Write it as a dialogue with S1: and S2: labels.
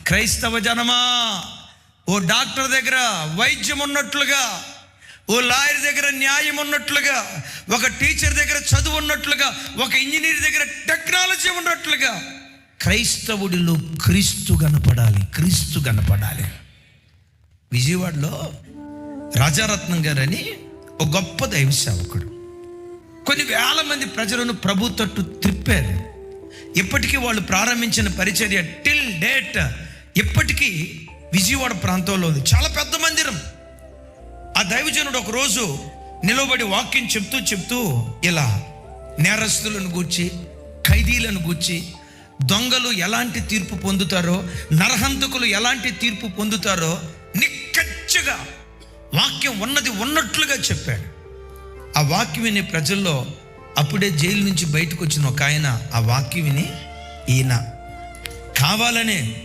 S1: క్రైస్తవ జనమా, ఓ డాక్టర్ దగ్గర వైద్యం ఉన్నట్లుగా, ఓ లాయర్ దగ్గర న్యాయం ఉన్నట్లుగా, ఒక టీచర్ దగ్గర చదువు ఉన్నట్లుగా, ఒక ఇంజనీర్ దగ్గర టెక్నాలజీ ఉన్నట్లుగా క్రైస్తవుడిలో క్రీస్తు కనపడాలి. క్రీస్తు కనపడాలి. విజయవాడలో రాజారత్నం గారని ఒక గొప్ప దైవ సేవకుడు కొన్ని వేల మంది ప్రజలను ప్రభు తట్టు త్రిప్పారు. ఇప్పటికీ వాళ్ళు ప్రారంభించిన పరిచర్య టిల్ డేట్ ఇప్పటికీ విజయవాడ ప్రాంతంలో ఉంది. చాలా పెద్ద మందిరం. ఆ దైవజనుడు ఒకరోజు నిలబడి వాక్యం చెప్తూ ఇలా నేరస్తులను గూర్చి, ఖైదీలను గూర్చి, దొంగలు ఎలాంటి తీర్పు పొందుతారో, నరహంతకులు ఎలాంటి తీర్పు పొందుతారో నిక్కచ్చిగా వాక్యం ఉన్నది ఉన్నట్లుగా చెప్పాడు. ఆ వాక్యం విని ప్రజల్లో అప్పుడే జైలు నుంచి బయటకు వచ్చిన ఒక ఆయన ఆ వాక్యం విని ఈయన కావాలనే